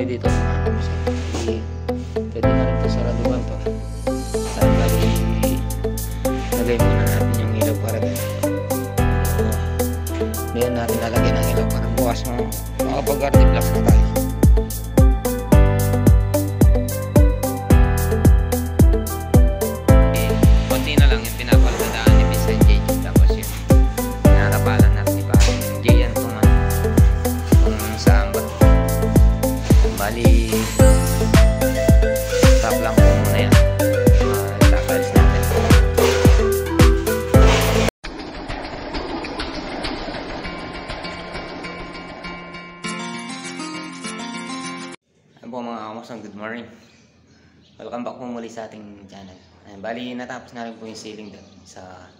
tayo dito. Pwede na rin ito saraduhan to. Bali, lagay muna natin yung ilaw para dito. Ngayon natin lalagyan ng ilaw para bukas makapag-artip lang na tayo. Konti na lang yung pinapalagdaan ni Vincent J. Tapos yun, pinakapalan natin ni Parang J yan kung saan ba. Bali, stop lang po muna yan. Takalis natin. Ayan po mga kamusang, good morning. Welcome back po muli sa ating channel. Ayan, bali natapos na rin po yung ceiling doon sa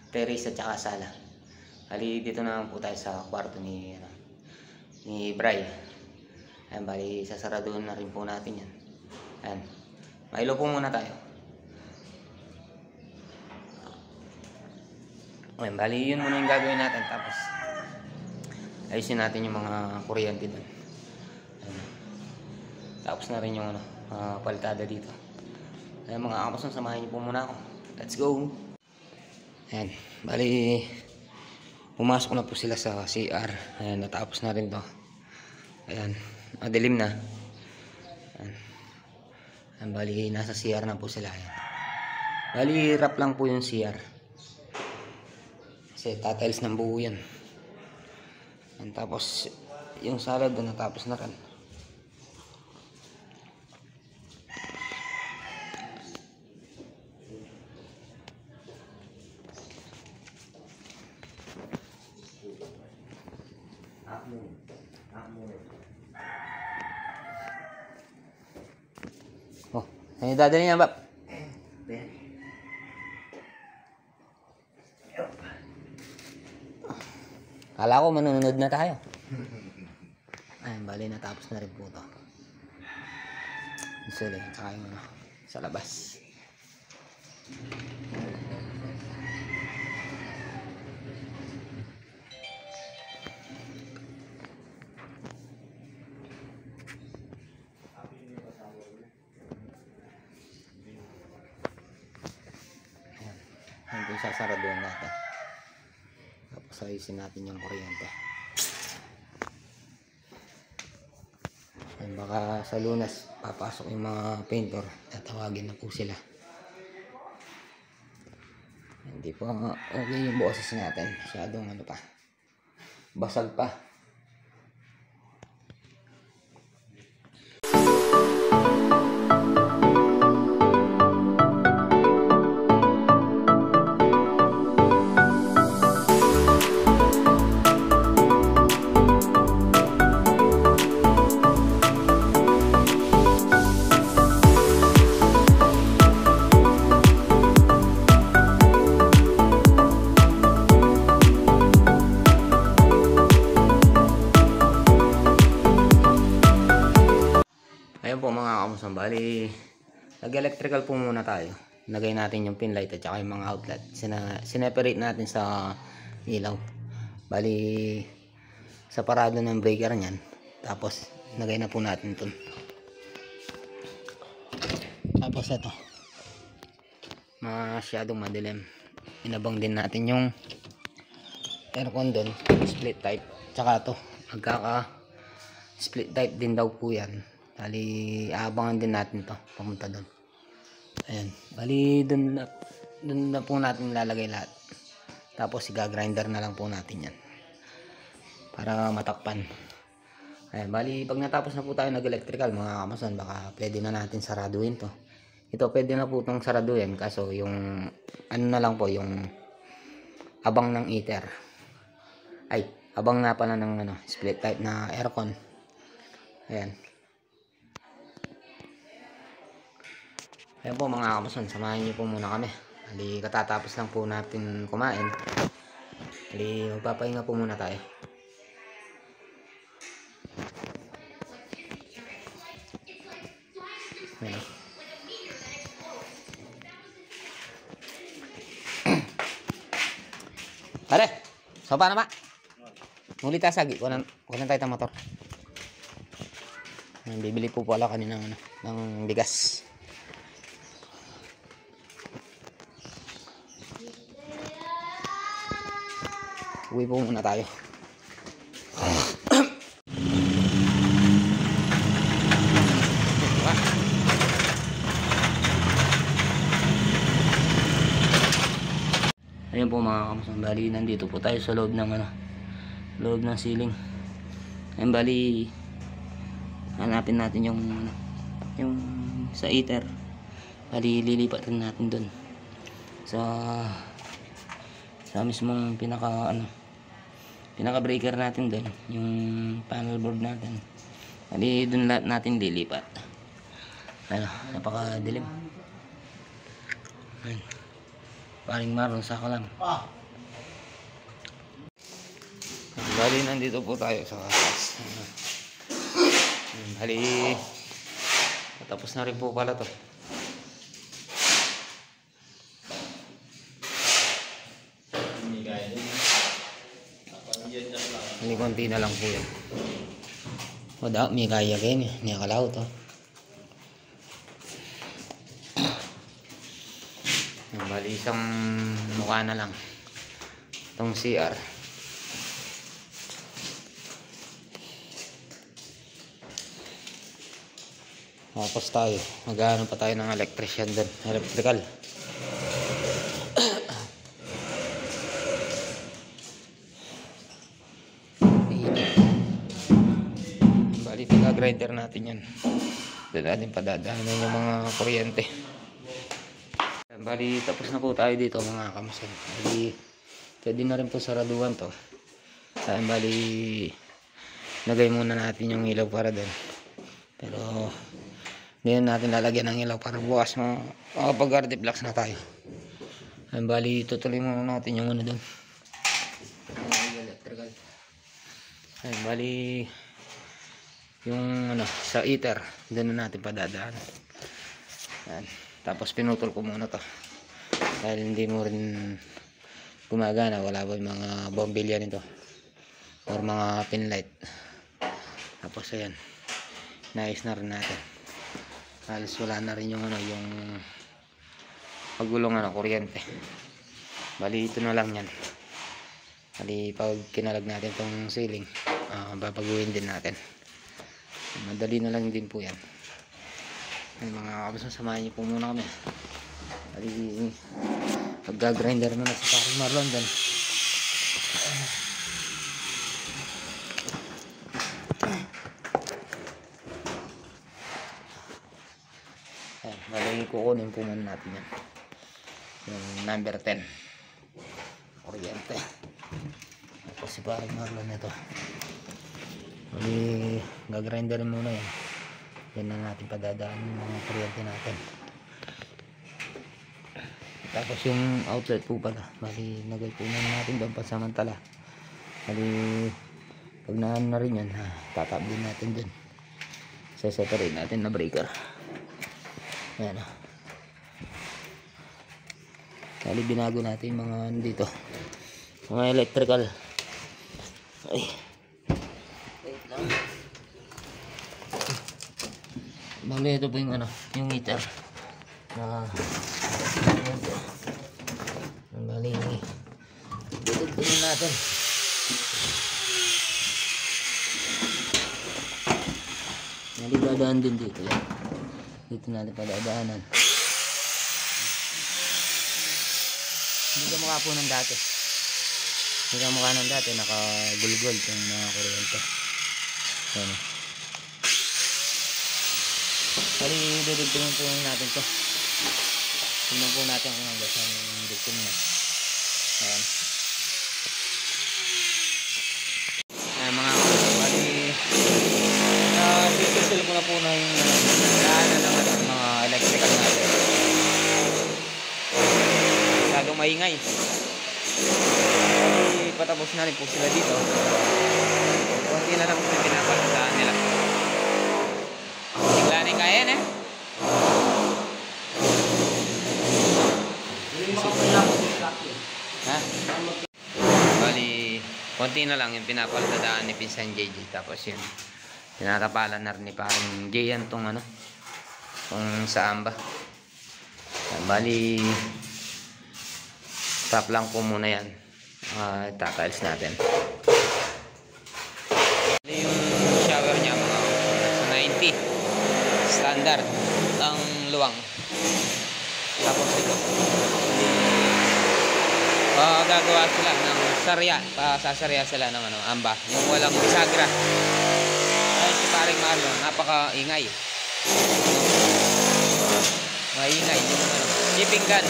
terrace at saka sala. Bali dito na po tayo sa kwarto ni Bray. Ayan, bali sasaraduhan na rin po natin yan. Ayan, mailaw po muna tayo. Ayan, bali yun muna yung gagawin natin. Tapos ayusin natin yung mga kuryente doon. Ayan. Tapos na rin yung paltada dito. Ayan mga kamusang, samahan niyo po muna ako. Let's go! Ayan, bali pumasok na po sila sa CR. Ayan, natapos na rin to. Ayan, madilim na. Ayan. Ayan, bali nasa CR na po sila. Ayan. Bali wrap lang po yung CR. Kasi tatiles ng buo yan. Ayan, tapos yung salad doon natapos na rin. Oh, ano dadali niya, Bap? Kala ko manunod na tayo. Ayun, bali natapos na rin po ito. Sila yung saka yung sa labas. Ayan po yung sasaraduhan natin. Tapos ayusin natin yung kuryente. Ayan, baka sa Lunas papasok yung mga painter. Tatawagin na po sila. Hindi pa okay yung boses natin. Masyadong ano pa, basag pa. Ayan po mga kamusang, bali nag-electrical po muna tayo. Lagay natin yung pin light at saka yung mga outlet. Sineperate natin sa ilaw. Bali sa parado ng breaker niyan. Tapos lagay na po natin ito. Tapos ito, masyadong madilim, inabang din natin yung aircon doon, split type. Tsaka ito, magkaka split type din daw po yan. Bali aabangan din natin to pamunta doon. Ayan, bali doon na po natin lalagay lahat. Tapos i-grinder na lang po natin yan para matakpan. Ayan, bali pag natapos na po tayo nag-electrical mga kamason, baka pwede na natin saraduin to. Ito pwede na po itong saraduin, kaso yung ano na lang po, yung abang ng heater, ay abang na pala ng split type na aircon. Ayan. Ayan po mga kamason, samahan niyo po muna kami. Bali katatapos lang po natin kumain. Bali magpapahinga po muna tayo. Ayan. Pare, so paano ba? Muli tasagi, kunan tayo ng motor. Bibili po pala kanina ng bigas. Uwi po muna tayo. Ayun po mga kamusang, bali nandito po tayo sa loob ng loob ng ceiling. Ayun, bali hanapin natin yung sa heater. Bali lilipat rin natin doon sa mismong pinaka breaker natin doon, yung panel board natin. Bali doon lahat natin lilipat. Napakadilim. Ayun, paring maroon sa kalam. Bali nandito po tayo sa taas. Bali tapos na rin po pala to. Bali konti na lang po yan. Wala may kaya kayo niya kalaw to. Bali isang mukha na lang itong CR. Tapos tayo maghahanap pa tayo ng electrician doon, electrical. Bali taga-grinder natin yan. Doon natin padadaanan yung mga kuryente. Bali tapos na po tayo dito mga kamusan. Bali pwede na rin po saraduhan to. Bali lagay muna natin yung ilaw para doon. Pero hindi natin lalagyan ng ilaw para bukas makapag-artiflex na tayo. Bali tutuloy muna natin yung doon, electrical. Bali yung sa heater doon na natin padadaan. Tapos pinutol ko muna to dahil hindi mo rin gumagana, wala pa yung mga bombilya nito or mga pin light. Tapos ayan, naayos na rin natin. Halos wala na rin yung yung pagulong kuryente. Bali ito na lang yan. Bali pag kinalag natin tong ceiling, babaguhin din natin. Madali na lang din po yan. Ay, mga kabos, samahan niyo po muna kami. Bali pagga-grinder na sa parang Marlon din. Bali kukunin po muna natin yan, yung number 10 kuryente. Tapos si parang Marlon ito. Bali gagrinderin muna yan. Yan na natin padadaan yung mga kuryente natin. Tapos yung outlet po pala, bali nagay po natin doon pansamantala. Bali pag naan na rin yan, tatap din natin doon. Seseparate natin na breaker. Ayan o. Bali binago natin yung mga dito, mga electrical. Ay, wait lang. Bali ito po yung yung heater na bali dudugtungin natin. Bali dadaan din dito yan. Dito natin padadaanan. Hindi ka mukha po ng dati. Hindi ka mukha ng dati, nakagulgol yung mga kuryente. Ayan. Bali dudugtungin po natin to. Tingnan po natin kung hanggang saan yung dugtong niya. Ayan. Ayan mga kapatid, bali dito ko na po na yung daanan ng mga electrical natin. Masyadong maingay. Bali patapos na rin po sila dito. Kunti na lang po yung pinapagdaan nila. Tinglanin kaya yan ha? Bali konti na lang yung pinapagdaan ni Pinsan JJ. Tapos yun tinatapalan na rin ni parang Jayan tong ano, kung saan ba. Bali tap lang po muna yan. Tatiles natin. Yung shower niya mga sa 90 standard ang luwang. Tapos ito gagawa sila ng sarya, sasarya sila ng ano, amba, yung walang bisagra. Ay si paring Mario, napaka-ingay. Maingay yung ano, shipping gun.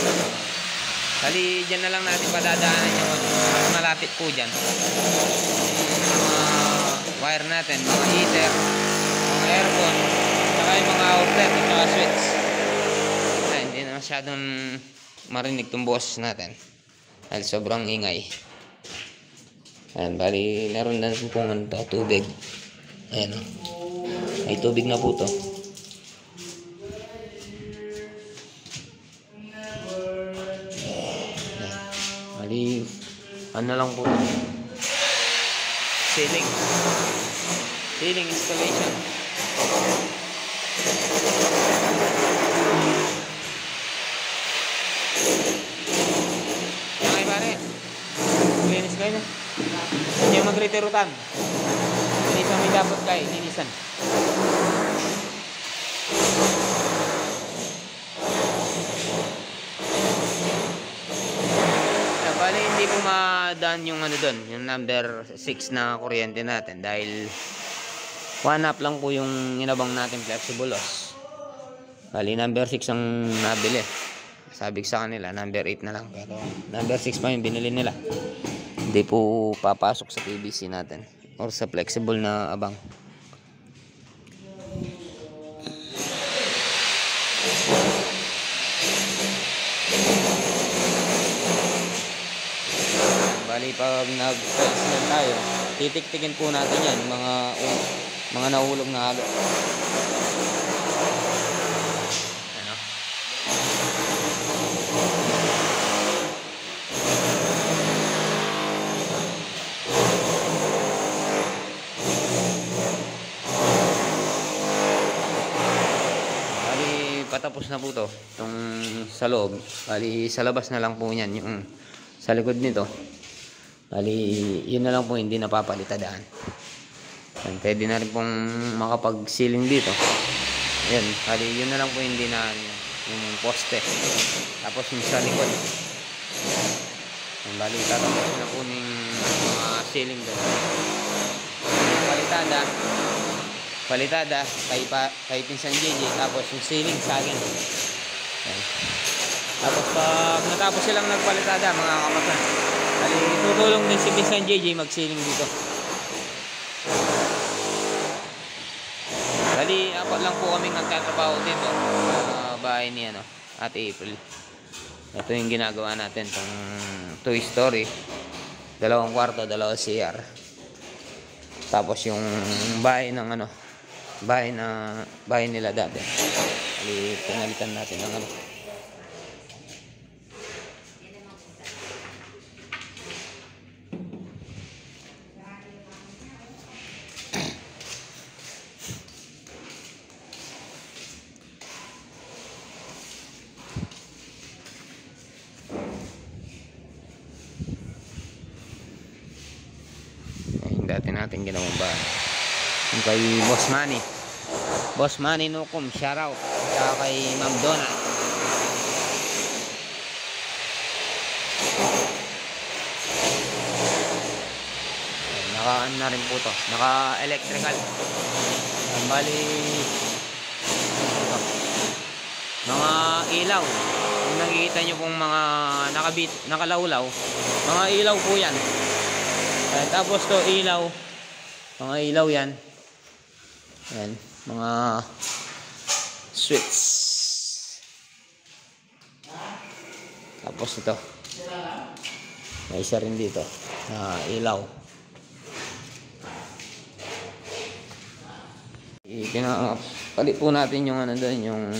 Bali dyan na lang natin padadaanan yung ano, mas malapit po dyan. Wire natin, mga heater, mga aircon, saka yung mga outlet at saka switch. Ay, hindi na masyadong marinig itong boses natin dahil sobrang ingay. Ayan, bali meron na po ano to, tubig. Ayan o, may tubig na po to. Bali ano lang po, ceiling installation. Okay pare, linis kayo na. Hindi yung mag-retirutan. Linisan mo dapat kayo, linisan. Bali hindi po madaan yung ano doon, yung number 6 na kuryente natin dahil 1 up lang po yung inabang natin flexible loss. Bali number 6 ang nabili. Sabi ko sa kanila number 8 na lang, pero number 6 pa yung binili nila. Hindi po papasok sa PVC natin or sa flexible na abang. Bali pag nag-flexible tayo, titiktikin po natin yan, mga nahulog na halo. Ano? Bali patapos na po to itong sa loob. Bali sa labas na lang po yan, yung sa likod nito. Bali yun na lang po hindi napapalitadaan. Pwede na rin pong makapag-ceiling dito. Ayan, bali yun na lang po hindi na yung poste. Tapos yung sa likod. Ayan, bali tatapos na po ng mga ceiling doon. Palitada kay Pinsan JJ. Tapos yung ceiling sa akin. Ayan. Tapos pag natapos silang nagpalitada mga kamatan, bali tutulong din si Pinsan JJ mag-ceiling dito. Bali, apat lang po kaming nagtatrabaho dito sa bahay ni Ate April. Ito yung ginagawa natin, itong 2-story, 2 kwarto, 2 CR. Tapos yung bahay ng bahay nila dati. Bali, pinalitan natin ng dati natin ginawang bahay. Yung kay Boss Manny Nukum, shoutout. Saka kay Ma'am Donna. Naka-ano na rin po to, naka-electrical. Bali mga ilaw, kung nakikita nyo pong mga nakalawlaw, mga ilaw po yan. Tapos to ilaw, mga ilaw yan. Ayan, mga switch. Tapos ito, may isa rin dito na ilaw. Palit po natin yung doon, yung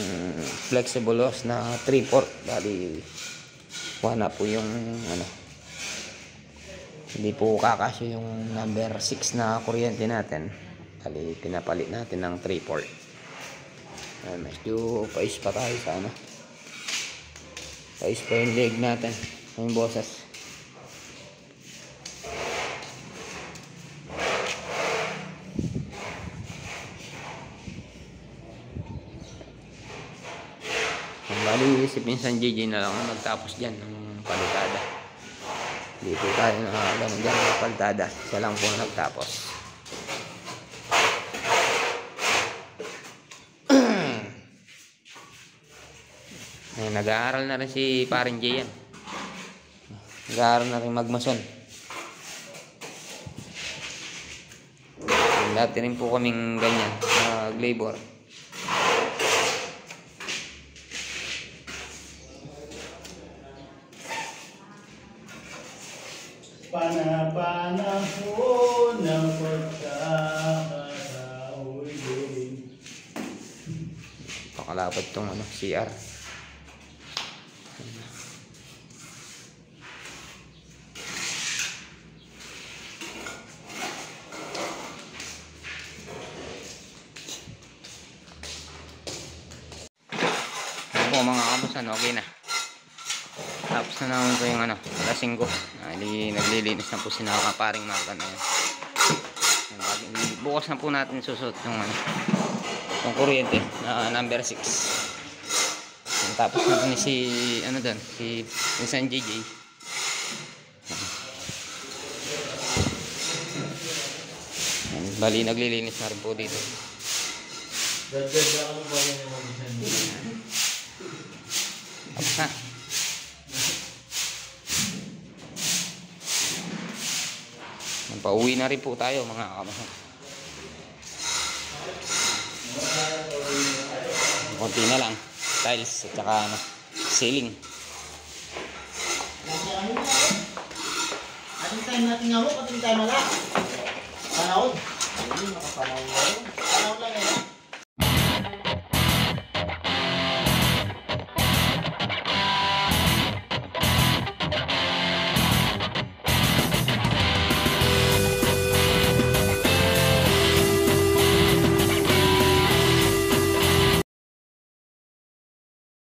flexible hose na 3/4. Bali 1 na po yung hindi po kakasya yung number 6 na kuryente natin. Kali pinapalit natin ng 3/4. Medyo pais pa tayo sa ano. Pais pa yung leg natin. Yung boses. Bali si Pinsan JJ na lang nagtapos dyan ng palitada. Hindi po tayo nakakagano dyan ng palitada. Siya lang po nagtapos. Nag-aaral na rin si Paring J yan. Nag-aaral na rin magmason. Dati rin po kaming ganyan, mag-labor. Panahon ng pagkakahuli. Pakalapad tong ano, CR. Ano po mga kabusan, okay na. Tapos na naman po yung ano, alas 5. Naglilinis na po si Paring Marta na yan. Bukas na po natin susuot yung ano, yung kuryente na number 6. Tapos na po ni si ano doon, si Pinsan JJ. Bali naglilinis na rin po dito. Dagdag ako pa rin yung Tapos na. Pauwi na rin po tayo mga kamahan. Konti na lang. Tiles at saka ano, ceiling. ating time natin nga ho, ating time wala. Panahon. Hindi, makapanahon lang. Panahon lang yan.